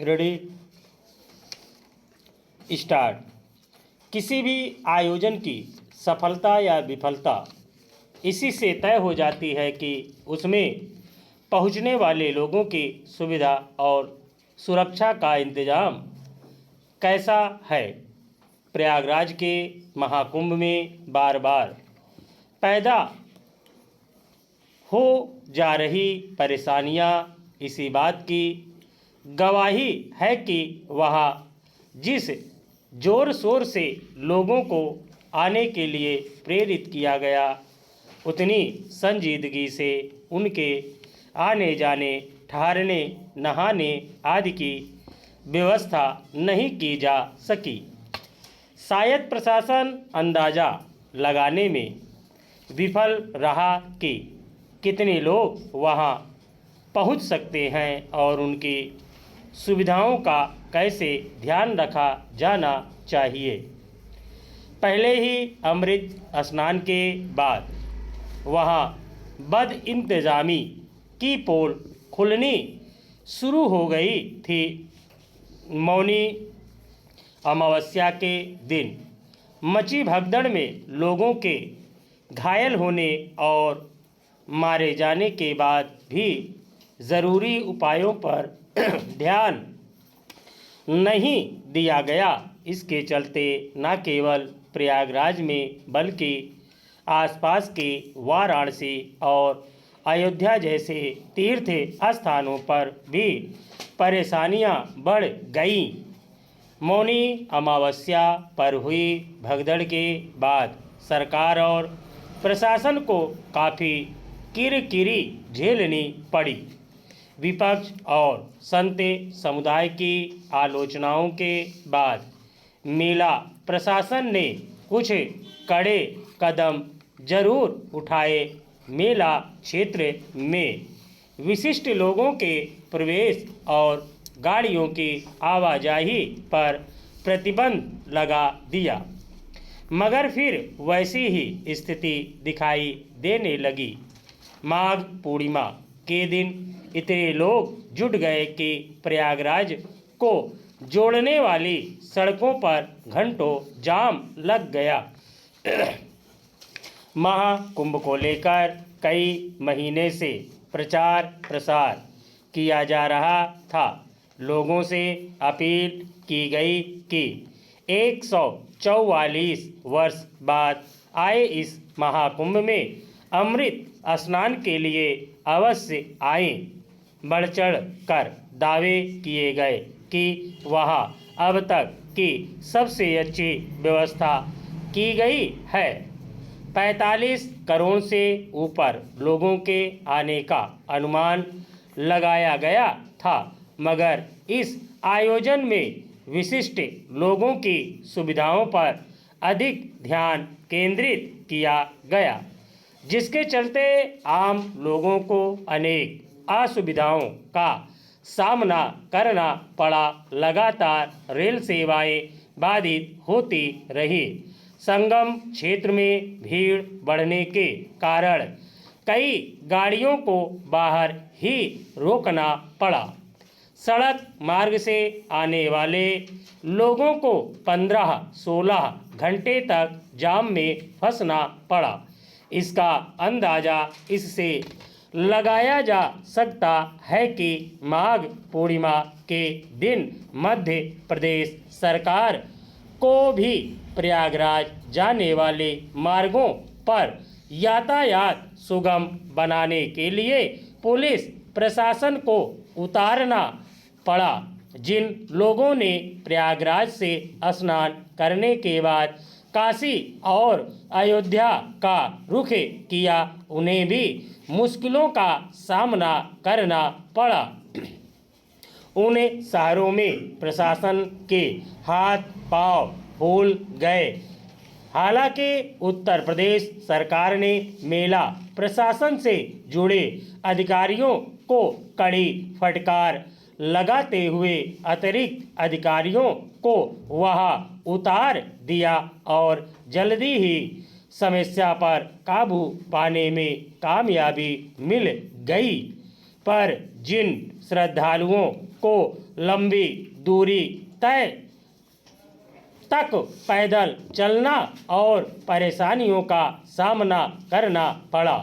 Ready start. किसी भी आयोजन की सफलता या विफलता इसी से तय हो जाती है कि उसमें पहुंचने वाले लोगों की सुविधा और सुरक्षा का इंतज़ाम कैसा है। प्रयागराज के महाकुंभ में बार बार पैदा हो जा रही परेशानियां इसी बात की गवाही है कि वहाँ जिस जोर शोर से लोगों को आने के लिए प्रेरित किया गया, उतनी संजीदगी से उनके आने जाने, ठहरने, नहाने आदि की व्यवस्था नहीं की जा सकी। शायद प्रशासन अंदाज़ा लगाने में विफल रहा कि कितने लोग वहां पहुंच सकते हैं और उनकी सुविधाओं का कैसे ध्यान रखा जाना चाहिए। पहले ही अमृत स्नान के बाद वहां बदइंतजामी की पोल खुलनी शुरू हो गई थी। मौनी अमावस्या के दिन मची भगदड़ में लोगों के घायल होने और मारे जाने के बाद भी ज़रूरी उपायों पर ध्यान नहीं दिया गया। इसके चलते न केवल प्रयागराज में बल्कि आसपास के वाराणसी और अयोध्या जैसे तीर्थ स्थानों पर भी परेशानियां बढ़ गईं। मौनी अमावस्या पर हुई भगदड़ के बाद सरकार और प्रशासन को काफ़ी किरकिरी झेलनी पड़ी। विपक्ष और संत समुदाय की आलोचनाओं के बाद मेला प्रशासन ने कुछ कड़े कदम जरूर उठाए। मेला क्षेत्र में विशिष्ट लोगों के प्रवेश और गाड़ियों की आवाजाही पर प्रतिबंध लगा दिया, मगर फिर वैसी ही स्थिति दिखाई देने लगी। माघ पूर्णिमा के दिन इतने लोग जुट गए कि प्रयागराज को जोड़ने वाली सड़कों पर घंटों जाम लग गया। महाकुंभ को लेकर कई महीने से प्रचार प्रसार किया जा रहा था। लोगों से अपील की गई कि 144 वर्ष बाद आए इस महाकुंभ में अमृत स्नान के लिए अवश्य आएं। बढ़ चढ़ कर दावे किए गए कि वहाँ अब तक की सबसे अच्छी व्यवस्था की गई है। 45 करोड़ से ऊपर लोगों के आने का अनुमान लगाया गया था, मगर इस आयोजन में विशिष्ट लोगों की सुविधाओं पर अधिक ध्यान केंद्रित किया गया, जिसके चलते आम लोगों को अनेक असुविधाओं का सामना करना पड़ा। लगातार रेल सेवाएं बाधित होती रही। संगम क्षेत्र में भीड़ बढ़ने के कारण कई गाड़ियों को बाहर ही रोकना पड़ा। सड़क मार्ग से आने वाले लोगों को 15-16 घंटे तक जाम में फंसना पड़ा। इसका अंदाज़ा इससे लगाया जा सकता है कि माघ पूर्णिमा के दिन मध्य प्रदेश सरकार को भी प्रयागराज जाने वाले मार्गों पर यातायात सुगम बनाने के लिए पुलिस प्रशासन को उतारना पड़ा। जिन लोगों ने प्रयागराज से स्नान करने के बाद काशी और अयोध्या का रुख किया, उन्हें भी मुश्किलों का सामना करना पड़ा। उन शहरों में प्रशासन के हाथ पांव फूल गए। हालांकि उत्तर प्रदेश सरकार ने मेला प्रशासन से जुड़े अधिकारियों को कड़ी फटकार लगाते हुए अतिरिक्त अधिकारियों को वहां उतार दिया और जल्दी ही समस्या पर काबू पाने में कामयाबी मिल गई। पर जिन श्रद्धालुओं को लंबी दूरी तय तक पैदल चलना और परेशानियों का सामना करना पड़ा।